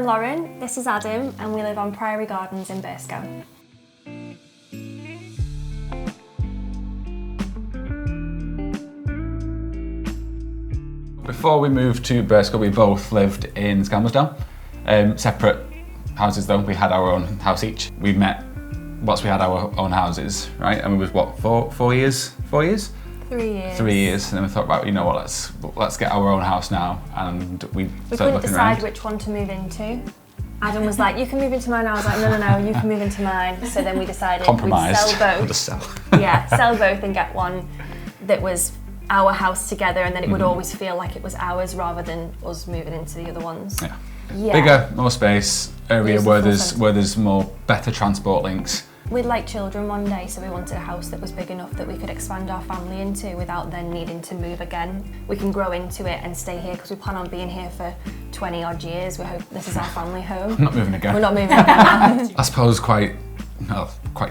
I'm Lauren, this is Adam, and we live on Priory Gardens in Burscough. Before we moved to Burscough, we both lived in Scammerdale. Separate houses though, we had our own house each. We met whilst we had our own houses, right? And we was what, 4 years? 4 years? 3 years. 3 years, and then we thought about, you know what, let's get our own house now, and we couldn't decide which one to move into. Adam was like, you can move into mine. I was like, no, you can move into mine. So then we decided compromised. We'd sell both. Just sell. Yeah, sell both and get one that was our house together, and then it would always feel like it was ours rather than us moving into the other ones. Yeah. Bigger, more space, area where there's more better transport links. We'd like children one day, so we wanted a house that was big enough that we could expand our family into without then needing to move again. We can grow into it and stay here because we plan on being here for 20 odd years. We hope this is our family home. I'm not moving again. We're not moving again. I suppose quite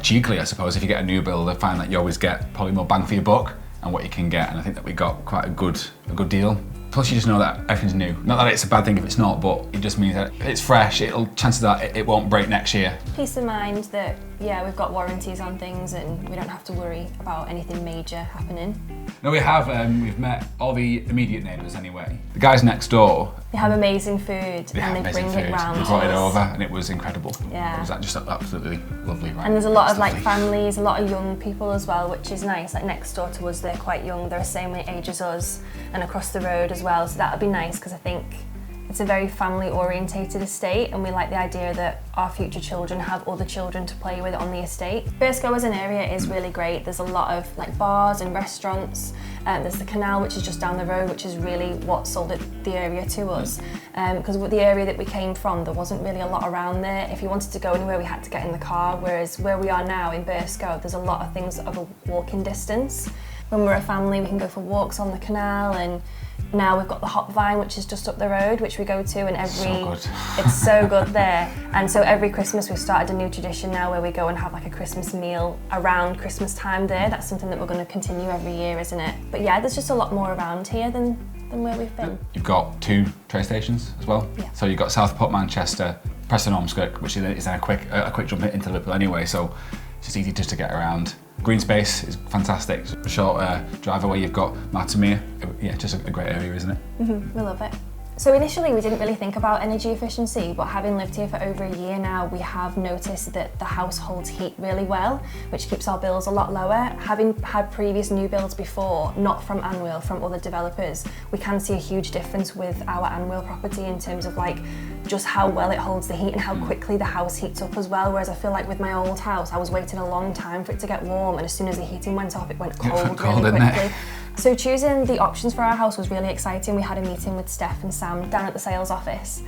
cheekily, I suppose, if you get a new build, I find that you always get probably more bang for your buck and what you can get, and I think that we got quite a good deal. Plus you just know that everything's new. Not that it's a bad thing if it's not, but it just means that it's fresh, chances are it won't break next year. Peace of mind that, yeah, we've got warranties on things and we don't have to worry about anything major happening. No, we have, we've met all the immediate neighbours anyway. The guys next door. They have amazing food and they bring it round. They brought it over and it was incredible. Yeah. It was just absolutely lovely, right? And there's a lot of like families, a lot of young people as well, which is nice. Like next door to us, they're quite young. They're the same age as us, and across the road as well. So that would be nice because I think it's a very family-orientated estate, and we like the idea that our future children have other children to play with on the estate. Burscough as an area is really great. There's a lot of like bars and restaurants. There's the canal, which is just down the road, which is really what sold the area to us. Because with the area that we came from, there wasn't really a lot around there. If you wanted to go anywhere, we had to get in the car, whereas where we are now in Burscough, there's a lot of things of a walking distance. When we're a family, we can go for walks on the canal, and now we've got the hop vine, which is just up the road, which we go to, and it's so good there. And so every Christmas we've started a new tradition now where we go and have like a Christmas meal around Christmas time there. That's something that we're going to continue every year, isn't it? But yeah, there's just a lot more around here than where we've been. You've got 2 train stations as well. Yeah. So you've got Southport, Manchester, Preston, Ormskirk, which is a quick jump into Liverpool anyway, so it's just easy just to get around. Green space is fantastic. A short drive away, you've got Martimere. Yeah, just a great area, isn't it? We love it. So initially we didn't really think about energy efficiency, but having lived here for over a year now, we have noticed that the house holds heat really well, which keeps our bills a lot lower. Having had previous new builds before, not from Anwyl, from other developers, we can see a huge difference with our Anwyl property in terms of like just how well it holds the heat and how quickly the house heats up as well. Whereas I feel like with my old house, I was waiting a long time for it to get warm, and as soon as the heating went off, it went cold really quickly. So choosing the options for our house was really exciting. We had a meeting with Steph and Sam down at the sales office.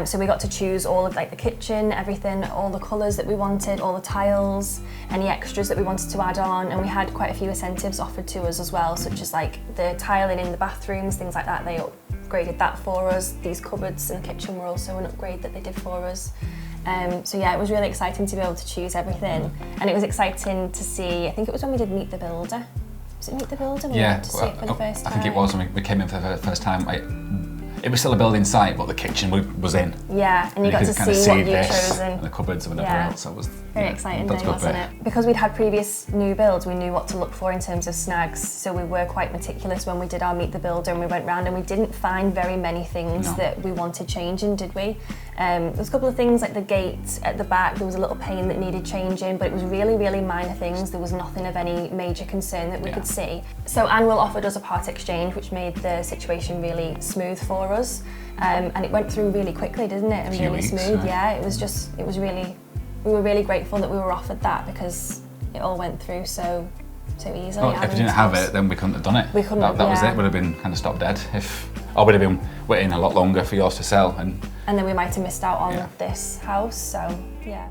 So we got to choose all of like the kitchen, everything, all the colours that we wanted, all the tiles, any extras that we wanted to add on, and we had quite a few incentives offered to us as well, such as like the tiling in the bathrooms, things like that. They upgraded that for us. These cupboards in the kitchen were also an upgrade that they did for us. So yeah, it was really exciting to be able to choose everything, and it was exciting to see, I think it was when we did Meet the Builder. Was it Meet the Builder? We went to see it for the first time. I think it was when we came in for the first time. It was still a building site, but the kitchen was in. Yeah, and you got to see what you'd chosen. And the cupboards and whatever else. So it was very exciting day, wasn't it? Because we'd had previous new builds, we knew what to look for in terms of snags. So we were quite meticulous when we did our Meet the Builder, and we went round and we didn't find very many things that we wanted changing, did we? There's a couple of things like the gate at the back, there was a little pane that needed changing, but it was really, really minor things. There was nothing of any major concern that we could see. So Anwyl offered us a part exchange, which made the situation really smooth for us. And it went through really quickly, didn't it? And really smooth, yeah. It was really, we were really grateful that we were offered that because it all went through so easily. Well, if we didn't have it, then we couldn't have done it. We couldn't. That was it. Would have been kind of stopped dead or would have been waiting a lot longer for yours to sell, and then we might have missed out on this house. So yeah.